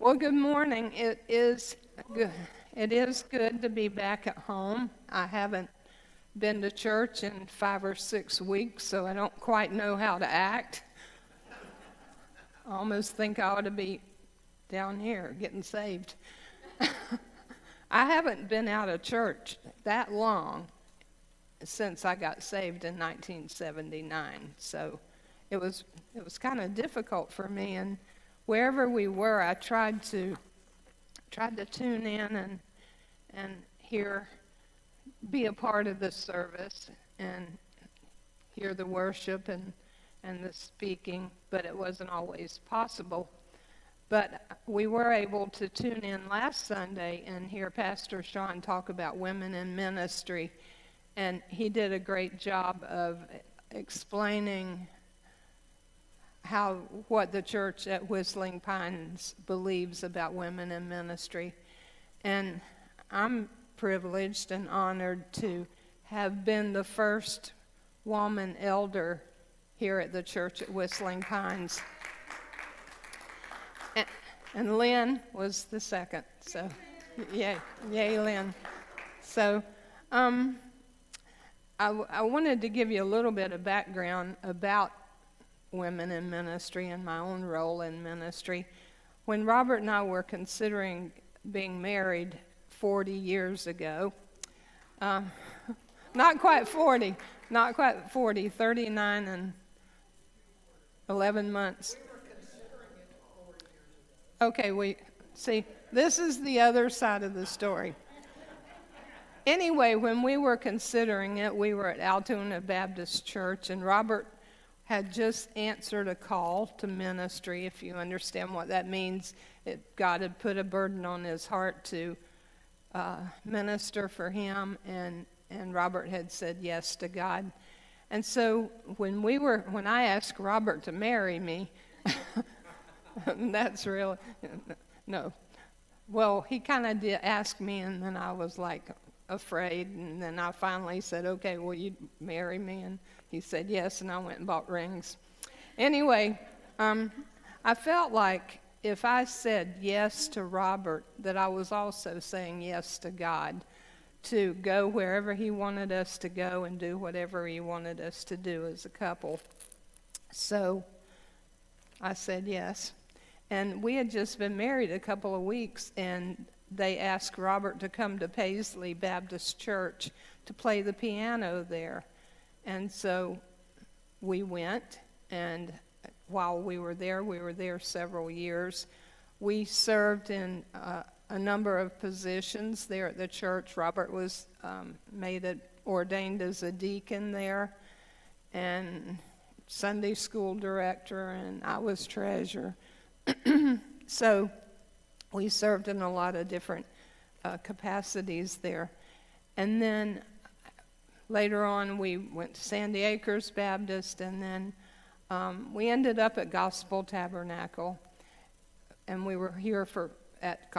Well, good morning. It is good to be back at home. I haven't been to church in 5 or 6 weeks, so I don't quite know how to act. I almost think I ought to be down here getting saved. I haven't been out of church that long since I got saved in 1979, so it was kind of difficult for me. And wherever we were, I tried to tune in and hear, be a part of the service and hear the worship and the speaking, but it wasn't always possible. But we were able to tune in last Sunday and hear Pastor Sean talk about women in ministry, and he did a great job of explaining what the church at Whistling Pines believes about women in ministry. And I'm privileged and honored to have been the first woman elder here at the church at Whistling Pines. And Lynn was the second, so yay Lynn. So I wanted to give you a little bit of background about women in ministry and my own role in ministry. When Robert and I were considering being married 40 years ago, not quite 40, 39 and 11 months. Okay, see, this is the other side of the story. Anyway, when we were considering it, we were at Altoona Baptist Church, and Robert had just answered a call to ministry. If you understand what that means, God had put a burden on his heart to minister for him, and Robert had said yes to God. And so when I asked Robert to marry me, that's really, no. Well, he kind of did ask me, and then I was like afraid, and then I finally said, okay, will you marry me? And he said yes, and I went and bought rings. Anyway, I felt like if I said yes to Robert, that I was also saying yes to God, to go wherever he wanted us to go and do whatever he wanted us to do as a couple. So I said yes. And we had just been married a couple of weeks, and they asked Robert to come to Paisley Baptist Church to play the piano there. And so we went, and while we were there several years. We served in a number of positions there at the church. Robert was ordained as a deacon there, and Sunday school director, and I was treasurer. So we served in a lot of different capacities there. And then later on, we went to Sandy Acres Baptist, and then we ended up at Gospel Tabernacle, and we were here at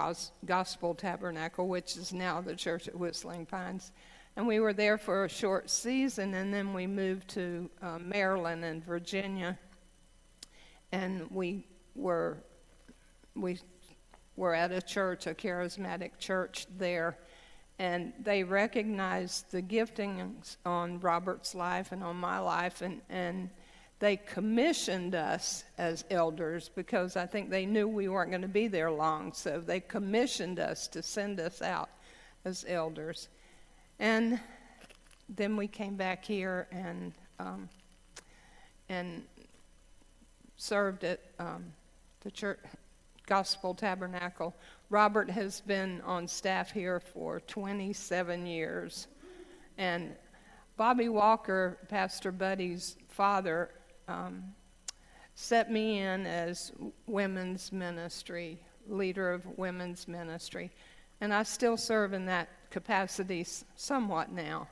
Gospel Tabernacle, which is now the church at Whistling Pines. And we were there for a short season, and then we moved to Maryland and Virginia, and we were at a church, a charismatic church there, and they recognized the giftings on Robert's life and on my life, and they commissioned us as elders because I think they knew we weren't going to be there long, so they commissioned us to send us out as elders. And then we came back here and served at the church, Gospel Tabernacle. Robert has been on staff here for 27 years. And Bobby Walker, Pastor Buddy's father, set me in as women's ministry, leader of women's ministry. And I still serve in that capacity somewhat now.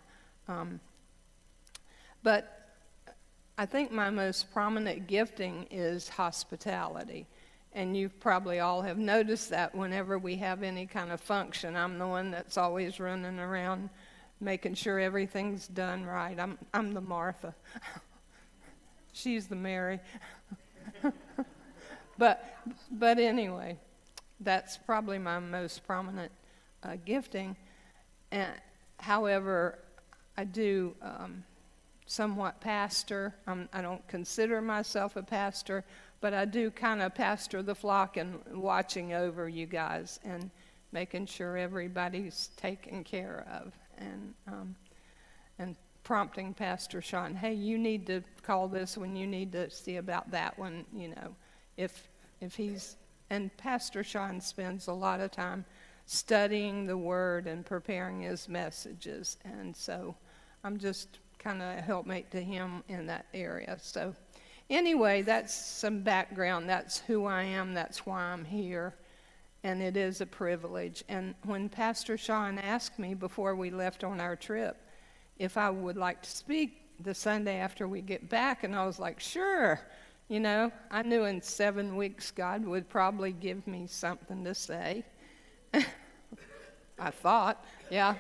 But I think my most prominent gifting is hospitality. And you probably all have noticed that whenever we have any kind of function, I'm the one that's always running around making sure everything's done right. I'm the Martha. She's the Mary. But anyway, that's probably my most prominent gifting. And, however, I do somewhat pastor. I don't consider myself a pastor, but I do kind of pastor the flock and watching over you guys and making sure everybody's taken care of, and prompting Pastor Sean, hey, you need to call this one, you need to see about that one, if he's, and Pastor Sean spends a lot of time studying the Word and preparing his messages, and so I'm just kind of a helpmate to him in that area. So anyway, that's some background. That's who I am. That's why I'm here, and it is a privilege. And when Pastor Sean asked me before we left on our trip if I would like to speak the Sunday after we get back, and I was like, sure. I knew in 7 weeks God would probably give me something to say. I thought, yeah.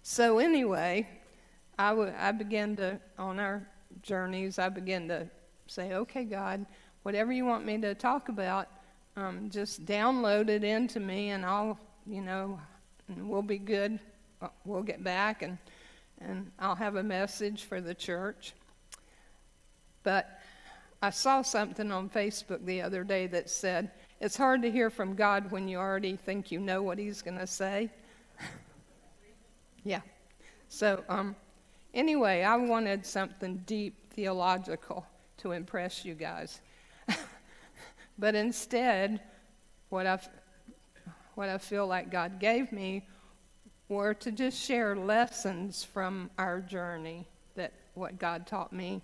So anyway, I began to, on our journeys, I began to say, okay, God, whatever you want me to talk about, just download it into me, and I'll, we'll be good. We'll get back, and I'll have a message for the church. But I saw something on Facebook the other day that said, it's hard to hear from God when you already think you know what he's going to say. Yeah. So anyway, I wanted something deep theological to impress you guys. But instead, what I feel like God gave me were to just share lessons from our journey, that what God taught me.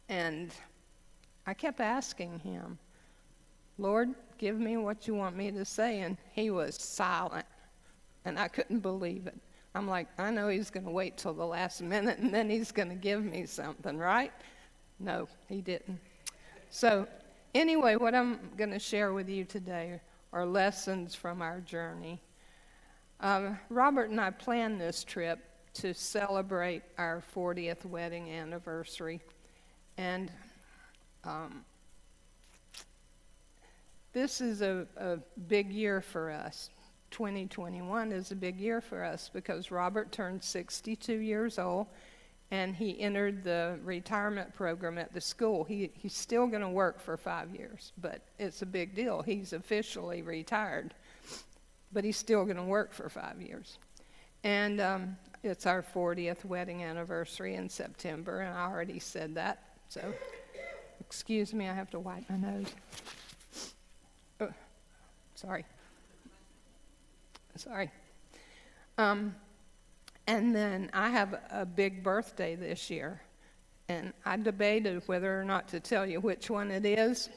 And I kept asking him, Lord, give me what you want me to say. And he was silent, and I couldn't believe it. I'm like, I know he's going to wait till the last minute, and then he's going to give me something, right? No, he didn't. So anyway, what I'm going to share with you today are lessons from our journey. Robert and I planned this trip to celebrate our 40th wedding anniversary. And this is a big year for us. 2021 is a big year for us because Robert turned 62 years old, and he entered the retirement program at the school. He's still going to work for 5 years, but it's a big deal. He's officially retired, but he's still going to work for 5 years. And it's our 40th wedding anniversary in September, and I already said that. So, excuse me, I have to wipe my nose. Oh, sorry. And then I have a big birthday this year, and I debated whether or not to tell you which one it is,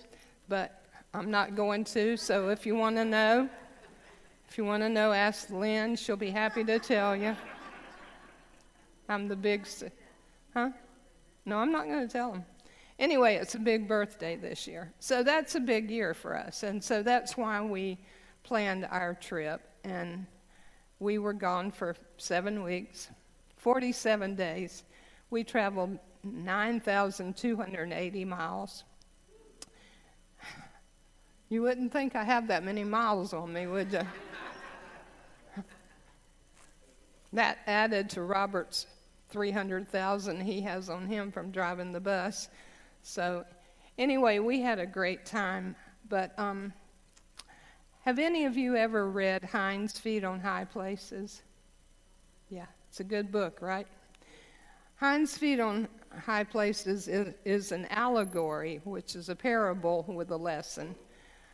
but I'm not going to. So if you want to know, ask Lynn. She'll be happy to tell you. I'm the big, No, I'm not going to tell them. Anyway, it's a big birthday this year. So that's a big year for us. And so that's why we planned our trip. And we were gone for 7 weeks, 47 days. We traveled 9,280 miles. You wouldn't think I have that many miles on me, would you? That added to Robert's 300,000 he has on him from driving the bus. So anyway, we had a great time. But have any of you ever read Hind's Feet on High Places? Yeah, it's a good book, right? Hind's Feet on High Places is an allegory, which is a parable with a lesson,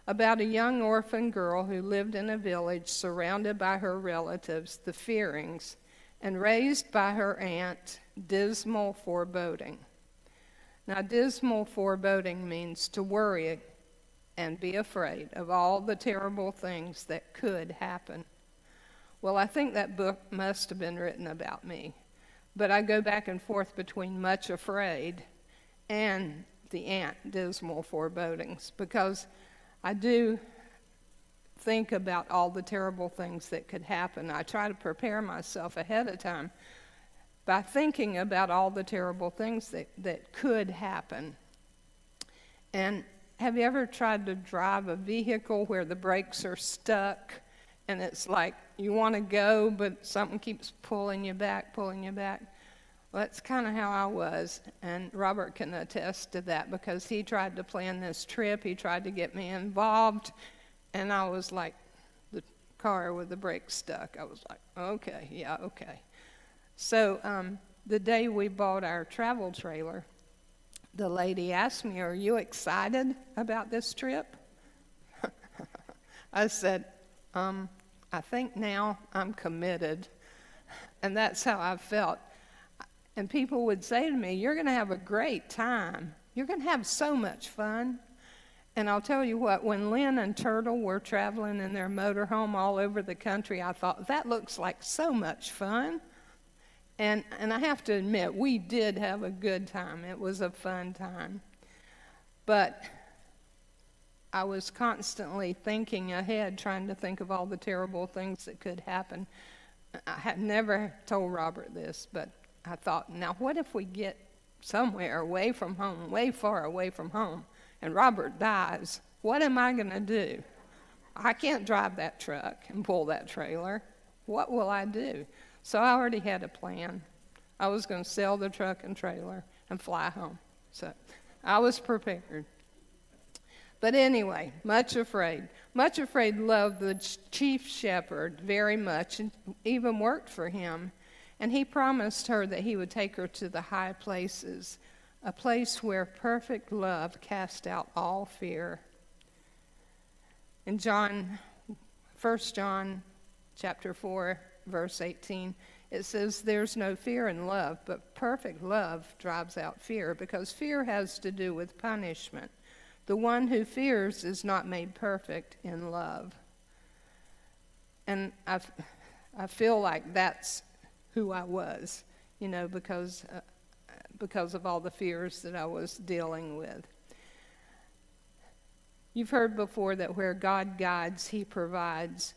about a young orphan girl who lived in a village surrounded by her relatives, the Fearings, and raised by her aunt, Dismal Foreboding. Now, dismal foreboding means to worry and be afraid of all the terrible things that could happen. Well, I think that book must have been written about me, but I go back and forth between much afraid and the aunt, Dismal Forebodings, because I do think about all the terrible things that could happen. I try to prepare myself ahead of time by thinking about all the terrible things that could happen. And have you ever tried to drive a vehicle where the brakes are stuck and it's like you want to go, but something keeps pulling you back, pulling you back? Well, that's kind of how I was, and Robert can attest to that because he tried to plan this trip. He tried to get me involved, and I was like the car with the brakes stuck. I was like, okay, yeah, okay. So the day we bought our travel trailer, the lady asked me, "Are you excited about this trip?" I said, I think now I'm committed. And that's how I felt. And people would say to me, "You're going to have a great time. You're going to have so much fun." And I'll tell you what, when Lynn and Turtle were traveling in their motorhome all over the country, I thought, that looks like so much fun. And I have to admit, we did have a good time. It was a fun time. But I was constantly thinking ahead, trying to think of all the terrible things that could happen. I had never told Robert this, but I thought, now what if we get somewhere away from home, way far away from home, and Robert dies? What am I going to do? I can't drive that truck and pull that trailer. What will I do? So I already had a plan. I was going to sell the truck and trailer and fly home. So I was prepared. But anyway, Much Afraid. Much Afraid loved the chief shepherd very much and even worked for him. And he promised her that he would take her to the high places, a place where perfect love cast out all fear. In 1 John chapter 4, verse 18, it says, "There's no fear in love, but perfect love drives out fear, because fear has to do with punishment. The one who fears is not made perfect in love." And I feel like that's who I was, because of all the fears that I was dealing with. You've heard before that where God guides, he provides.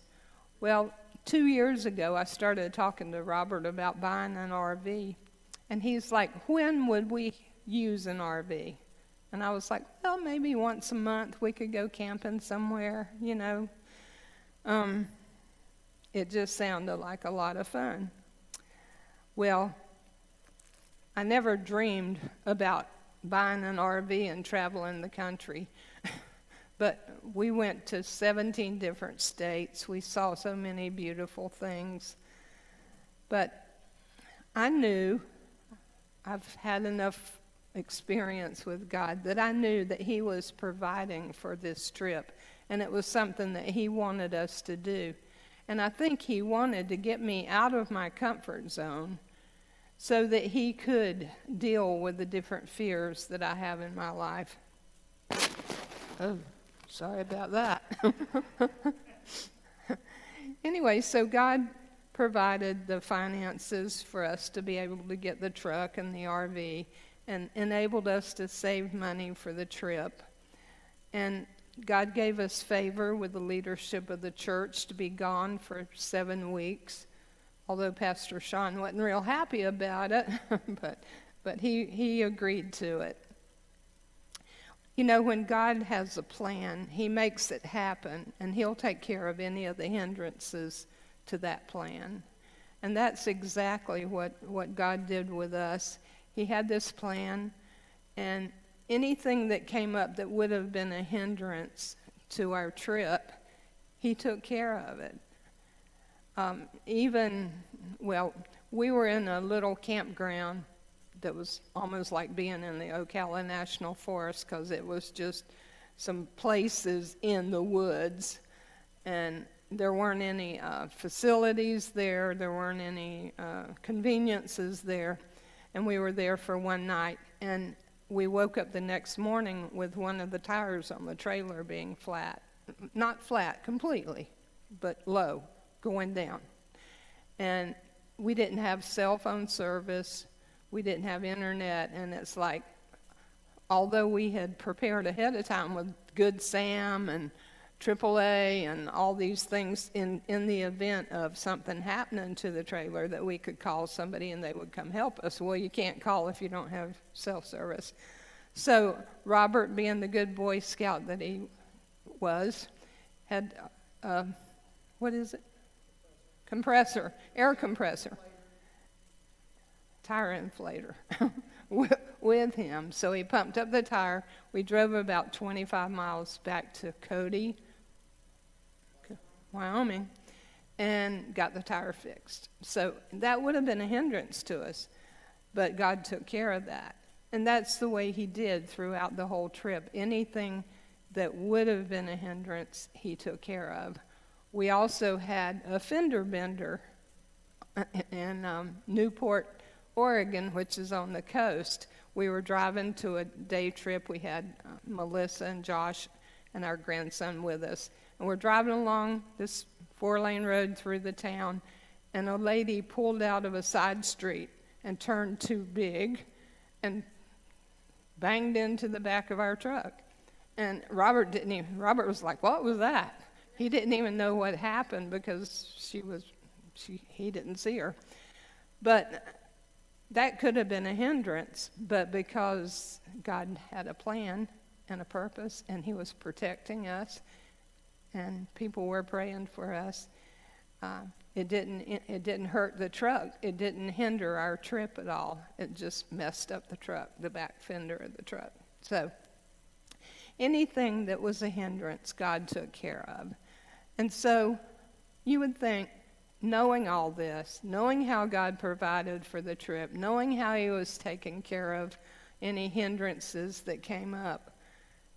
Well, 2 years ago, I started talking to Robert about buying an RV. And he's like, "When would we use an RV?" And I was like, well, maybe once a month we could go camping somewhere, It just sounded like a lot of fun. Well, I never dreamed about buying an RV and traveling the country. But we went to 17 different states. We saw so many beautiful things. But I knew I've had enough experience with God that I knew that he was providing for this trip. And it was something that he wanted us to do. And I think he wanted to get me out of my comfort zone so that he could deal with the different fears that I have in my life. Oh, sorry about that. Anyway, so God provided the finances for us to be able to get the truck and the RV and enabled us to save money for the trip. And God gave us favor with the leadership of the church to be gone for 7 weeks, although Pastor Sean wasn't real happy about it, but he agreed to it. When God has a plan, he makes it happen, and he'll take care of any of the hindrances to that plan. And that's exactly what God did with us. He had this plan, and anything that came up that would have been a hindrance to our trip, he took care of it. We were in a little campground that was almost like being in the Ocala National Forest, because it was just some places in the woods, and there weren't any facilities there. There weren't any conveniences there, and we were there for one night, and we woke up the next morning with one of the tires on the trailer being flat. Not flat completely, but low, going down. And we didn't have cell phone service. We didn't have internet. And it's like, although we had prepared ahead of time with Good Sam and AAA and all these things in the event of something happening to the trailer, that we could call somebody and they would come help us. Well, you can't call if you don't have cell service. So Robert, being the good Boy Scout that he was, had, what is it? Compressor, air compressor, tire inflator with him. So he pumped up the tire. We drove about 25 miles back to Cody, Wyoming, and got the tire fixed. So that would have been a hindrance to us, but God took care of that. And that's the way he did throughout the whole trip. Anything that would have been a hindrance, he took care of. We also had a fender bender in Newport, Oregon, which is on the coast. We were driving to a day trip. We had Melissa and Josh and our grandson with us. And we're driving along this 4-lane road through the town, and a lady pulled out of a side street and turned too big and banged into the back of our truck. And Robert was like, "What was that?" He didn't even know what happened because he didn't see her. But that could have been a hindrance, but because God had a plan and a purpose, and he was protecting us, and people were praying for us, it didn't hurt the truck. It didn't hinder our trip at all. It just messed up the truck, the back fender of the truck. So anything that was a hindrance, God took care of. And so you would think, knowing all this, knowing how God provided for the trip, knowing how he was taking care of any hindrances that came up,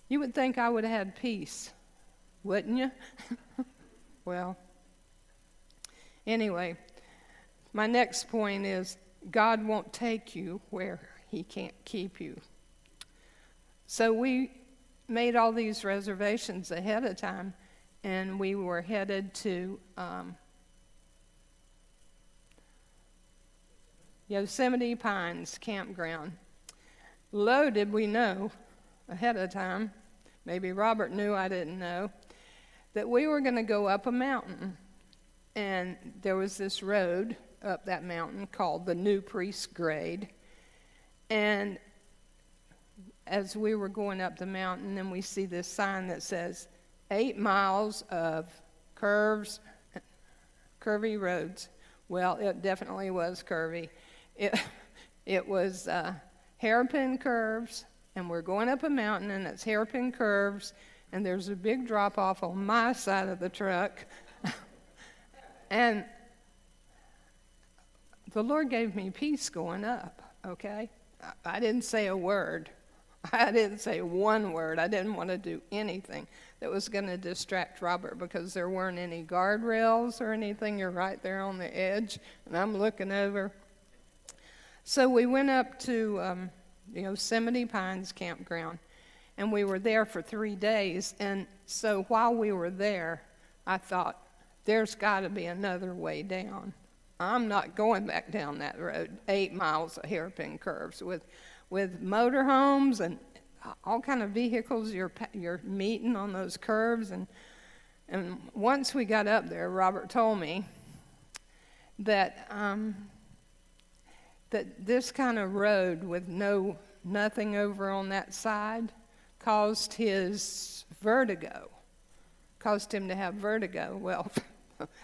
you would think I would have had peace, wouldn't you? Well, anyway, my next point is God won't take you where he can't keep you. So we made all these reservations ahead of time, and we were headed to Yosemite Pines Campground. Little did we know ahead of time, maybe Robert knew, I didn't know, that we were going to go up a mountain. And there was this road up that mountain called the New Priest Grade. And as we were going up the mountain, then we see this sign that says 8 miles of curvy roads. Well, it definitely was curvy. It was hairpin curves, and we're going up a mountain, and it's hairpin curves, and there's a big drop-off on my side of the truck. And the Lord gave me peace going up, okay? I didn't say a word. I didn't say one word. I didn't want to do anything that was going to distract Robert because there weren't any guardrails or anything. You're right there on the edge, and I'm looking over. So we went up to Yosemite Pines Campground, and we were there for 3 days. And so while we were there, I thought, there's got to be another way down. I'm not going back down that road, 8 miles of hairpin curves with motorhomes and all kind of vehicles you're meeting on those curves. And once we got up there, Robert told me that that this kind of road with nothing over on that side caused him to have vertigo. Well,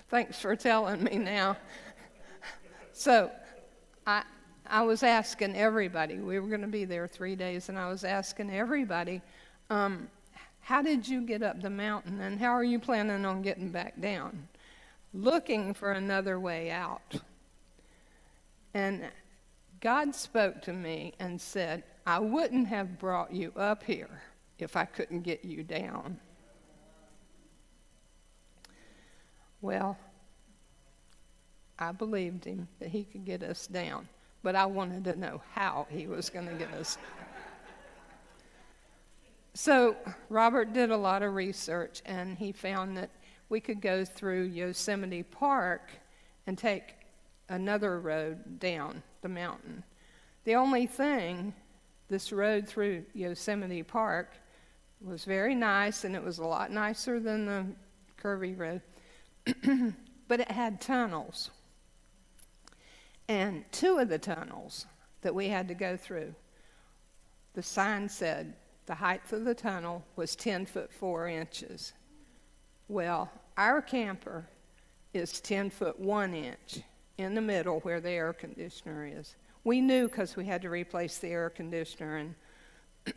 thanks for telling me now. So I was asking everybody, we were going to be there 3 days, and I was asking everybody, how did you get up the mountain, and how are you planning on getting back down? Looking for another way out. And God spoke to me and said, I wouldn't have brought you up here if I couldn't get you down. Well, I believed him that he could get us down, but I wanted to know how he was going to get us. So Robert did a lot of research, and he found that we could go through Yosemite Park and take another road down the mountain. The only thing, this road through Yosemite Park was very nice, and it was a lot nicer than the curvy road, but it had tunnels. And 2 of the tunnels that we had to go through the sign said the height of the tunnel was 10 foot 4 inches. Well, our camper is 10 foot 1 inch in the middle where the air conditioner is. We knew because we had to replace the air conditioner,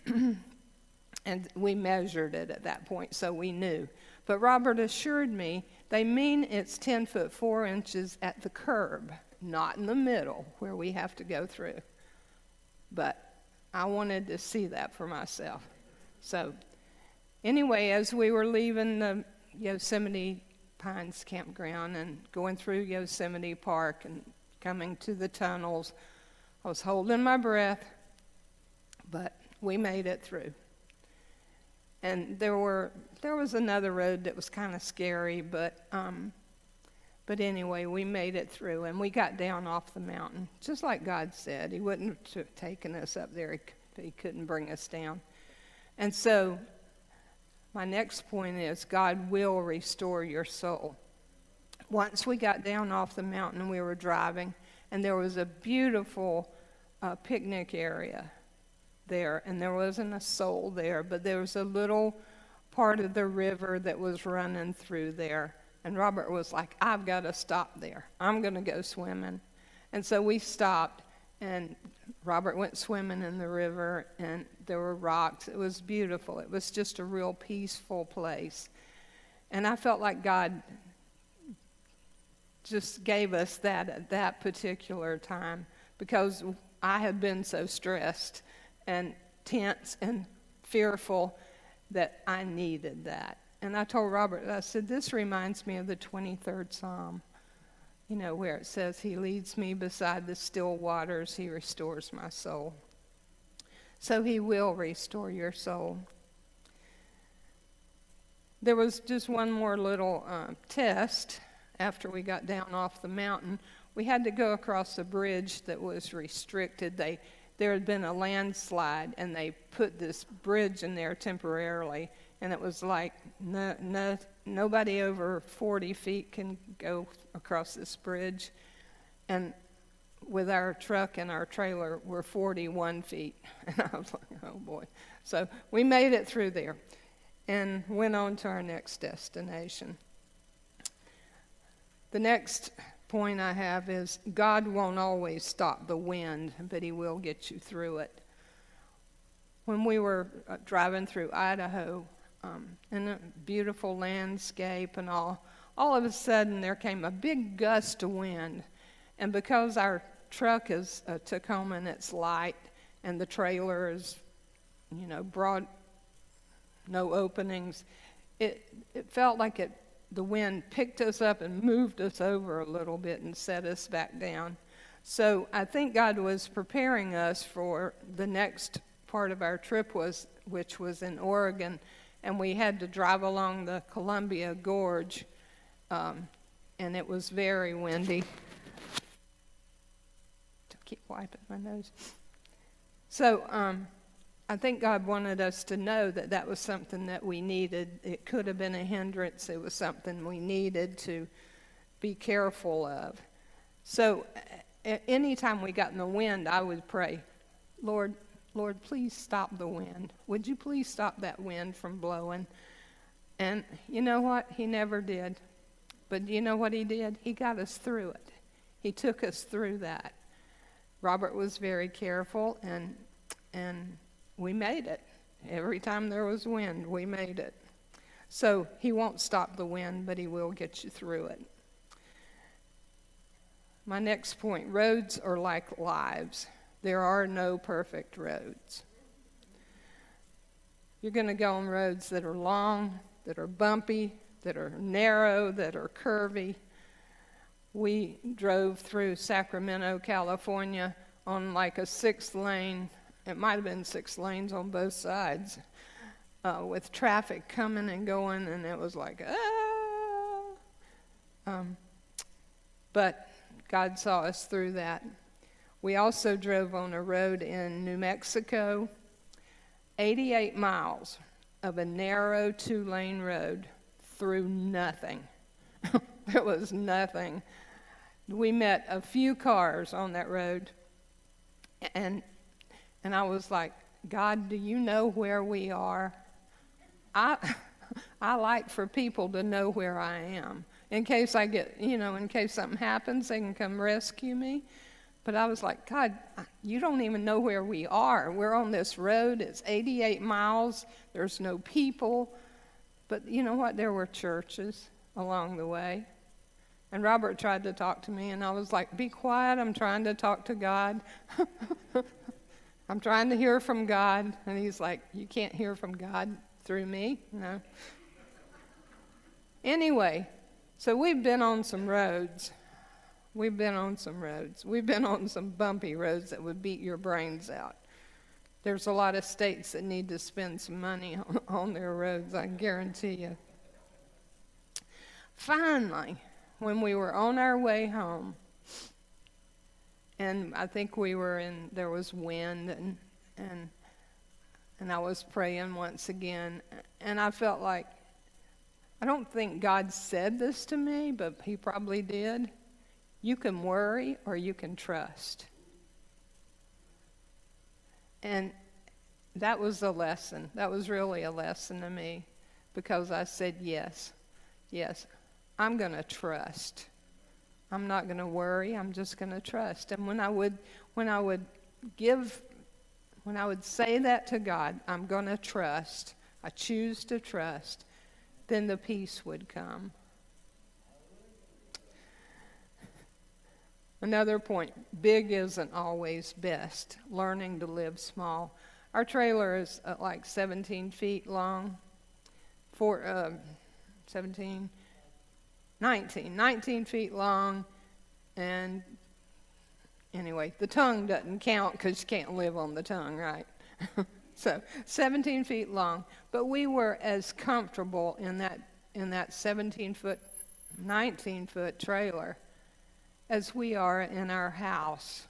and we measured it at that point, so we knew. But Robert assured me they mean it's 10 foot 4 inches at the curb, not in the middle where we have to go through. But I wanted to see that for myself. So anyway, as we were leaving the Yosemite Pines campground and going through Yosemite Park and coming to the tunnels, I was holding my breath, but we made it through. And there was another road that was kind of scary, but anyway, we made it through, and we got down off the mountain, just like God said. He wouldn't have taken us up there if he couldn't bring us down. And so my next point is God will restore your soul. Once we got down off the mountain, we were driving, and there was a beautiful picnic area there, and there wasn't a soul there, but there was a little part of the river that was running through there. And Robert was like, I've got to stop there. I'm going to go swimming. And so we stopped, and Robert went swimming in the river, and there were rocks. It was beautiful. It was just a real peaceful place. And I felt like God just gave us that at that particular time, because I had been so stressed and tense and fearful that I needed that. And I told Robert, I said, this reminds me of the 23rd Psalm, where it says, he leads me beside the still waters, he restores my soul. So he will restore your soul. There was just one more little test after we got down off the mountain. We had to go across a bridge that was restricted. There had been a landslide, and they put this bridge in there temporarily, and it was like nobody over 40 feet can go across this bridge. And with our truck and our trailer, we're 41 feet. And I was like, oh boy. So we made it through there and went on to our next destination. The next point I have is God won't always stop the wind, but he will get you through it. When we were driving through Idaho, in a beautiful landscape and all of a sudden there came a big gust of wind. And because our truck is a Tacoma and it's light, and the trailer is, broad, no openings, it felt like the wind picked us up and moved us over a little bit and set us back down. So I think God was preparing us for the next part of our trip, which was in Oregon, and we had to drive along the Columbia Gorge, and it was very windy. Keep wiping my nose. So I think God wanted us to know that was something that we needed. It could have been a hindrance. It was something we needed to be careful of. So anytime we got in the wind, I would pray, Lord, please stop the wind. Would you please stop that wind from blowing? And you know what? He never did. But you know what he did? He got us through it. He took us through that. Robert was very careful, and we made it. Every time there was wind, we made it. So he won't stop the wind, but he will get you through it. My next point, roads are like lives. There are no perfect roads. You're going to go on roads that are long, that are bumpy, that are narrow, that are curvy. We drove through Sacramento, California on like a 6-lane, it might have been 6 lanes on both sides, with traffic coming and going, and it was like, but God saw us through that. We also drove on a road in New Mexico, 88 miles of a narrow 2-lane road through nothing. There was nothing. We met a few cars on that road, and I was like, God, do you know where we are? I like for people to know where I am. In case I get, in case something happens, they can come rescue me. But I was like, God, you don't even know where we are. We're on this road. It's 88 miles. There's no people. But you know what? There were churches along the way. And Robert tried to talk to me, and I was like, be quiet. I'm trying to talk to God. I'm trying to hear from God. And he's like, you can't hear from God through me? No. Anyway, so we've been on some roads. We've been on some bumpy roads that would beat your brains out. There's a lot of states that need to spend some money on their roads, I guarantee you. Finally, when we were on our way home, and I think there was wind, and I was praying once again, and I felt like, I don't think God said this to me, but he probably did. You can worry or you can trust. And that was a lesson. That was really a lesson to me, because I said, yes, I'm going to trust. I'm not going to worry. I'm just going to trust. And when I would say that to God, I'm going to trust, I choose to trust, then the peace would come. Another point, big isn't always best. Learning to live small. Our trailer is like 17 feet long, 19 feet long, and anyway, the tongue doesn't count because you can't live on the tongue, right? So 17 feet long, but we were as comfortable in that 17-foot, 19-foot trailer as we are in our house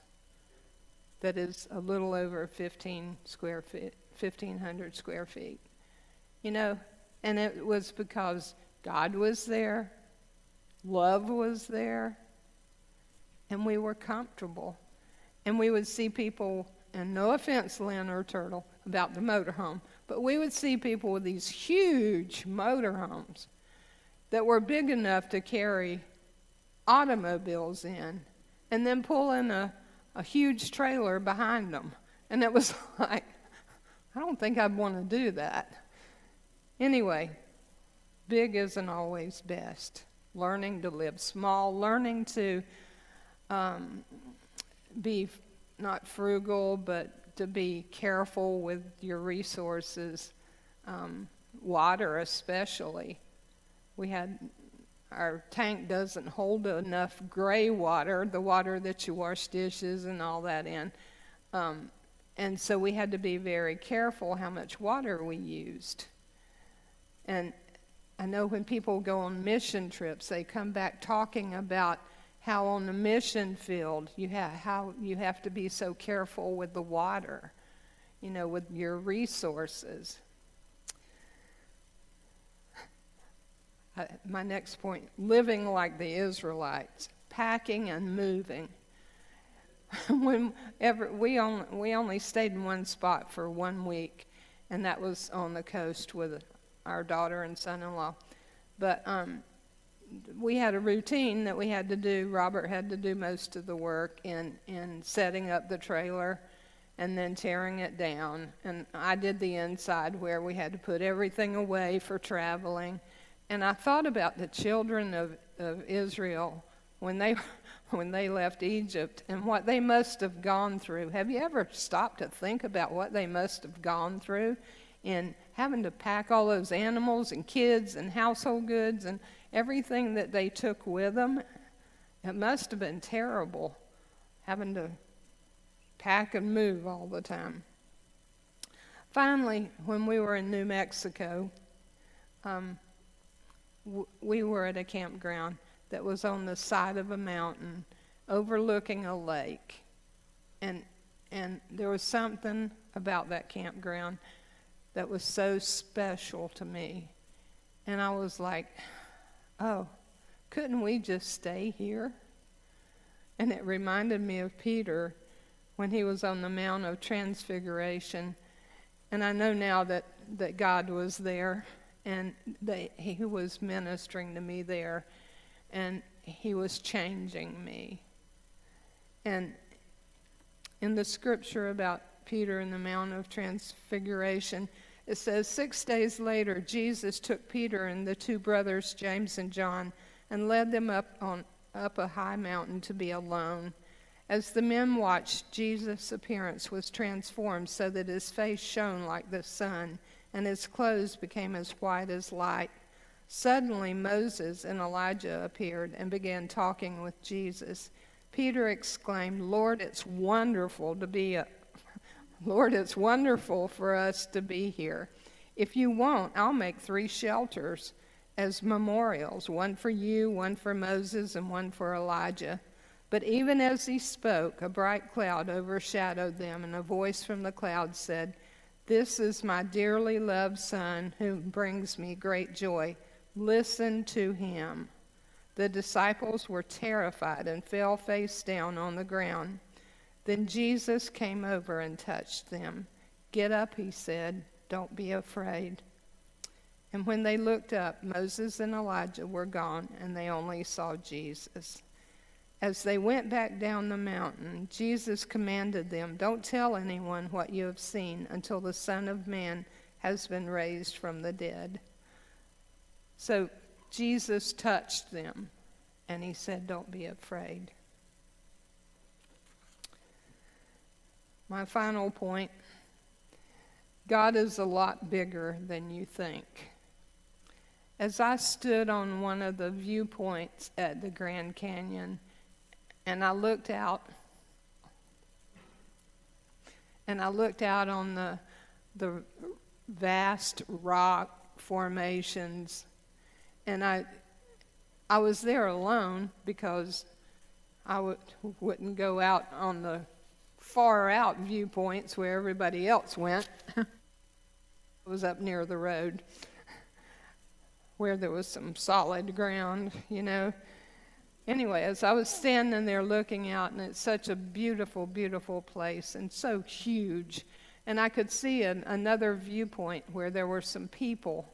that is a little over 1,500 square feet. And it was because God was there, love was there, and we were comfortable. And we would see people, and no offense, Lynn or Turtle, about the motorhome, but we would see people with these huge motorhomes that were big enough to carry automobiles in, and then pull in a huge trailer behind them. And it was like, I don't think I'd want to do that. Anyway, big isn't always best. Learning to live small, learning to be not frugal, but to be careful with your resources, water especially. Our tank doesn't hold enough gray water, the water that you wash dishes and all that in. And so we had to be very careful how much water we used. And I know when people go on mission trips, they come back talking about how on the mission field how you have to be so careful with the water, with your resources. My next point, living like the Israelites, packing and moving. We only stayed in one spot for 1 week, and that was on the coast with our daughter and son-in-law. But we had a routine that we had to do. Robert had to do most of the work in setting up the trailer and then tearing it down. And I did the inside where we had to put everything away for traveling. And I thought about the children of Israel when they left Egypt and what they must have gone through. Have you ever stopped to think about what they must have gone through in having to pack all those animals and kids and household goods and everything that they took with them? It must have been terrible having to pack and move all the time. Finally, when we were in New Mexico, we were at a campground that was on the side of a mountain overlooking a lake. And there was something about that campground that was so special to me. And I was like, oh, couldn't we just stay here? And it reminded me of Peter when he was on the Mount of Transfiguration And I know now that God was there, and that he was ministering to me there, and he was changing me. And in the scripture about Peter and the Mount of Transfiguration, it says, 6 days later, Jesus took Peter and the two brothers, James and John, and led them up a high mountain to be alone. As the men watched, Jesus' appearance was transformed so that his face shone like the sun, and his clothes became as white as light. Suddenly Moses and Elijah appeared and began talking with Jesus. Peter exclaimed, Lord, it's wonderful for us to be here. If you want, I'll make 3 shelters as memorials, one for you, one for Moses, and one for Elijah. But even as he spoke, a bright cloud overshadowed them, and a voice from the cloud said, This is my dearly loved Son, who brings me great joy. Listen to him. The disciples were terrified and fell face down on the ground. Then Jesus came over and touched them. Get up, he said. Don't be afraid. And when they looked up, Moses and Elijah were gone, and they only saw Jesus. As they went back down the mountain, Jesus commanded them, Don't tell anyone what you have seen until the Son of Man has been raised from the dead. So Jesus touched them, and he said, Don't be afraid. My final point, God is a lot bigger than you think. As I stood on one of the viewpoints at the Grand Canyon, and I looked out on the vast rock formations, and I was there alone because I wouldn't go out on the far out viewpoints where everybody else went. I was up near the road where there was some solid ground, Anyway, as I was standing there looking out, and it's such a beautiful, beautiful place and so huge, and I could see another viewpoint where there were some people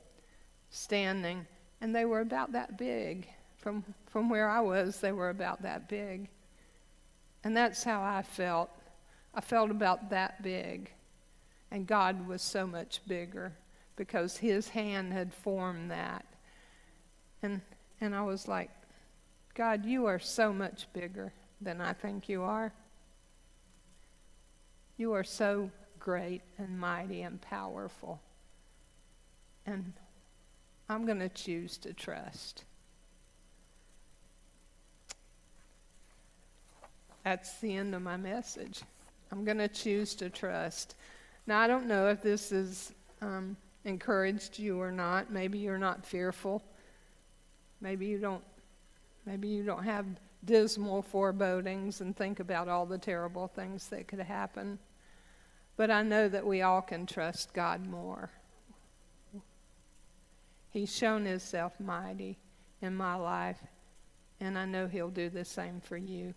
standing, and they were about that big. From where I was, they were about that big. And that's how I felt. I felt about that big. And God was so much bigger because his hand had formed that. And I was like, God, you are so much bigger than I think you are. You are so great and mighty and powerful. And I'm going to choose to trust. That's the end of my message. I'm going to choose to trust. Now, I don't know if this has encouraged you or not. Maybe you're not fearful. Maybe you don't have dismal forebodings and think about all the terrible things that could happen. But I know that we all can trust God more. He's shown himself mighty in my life, and I know he'll do the same for you.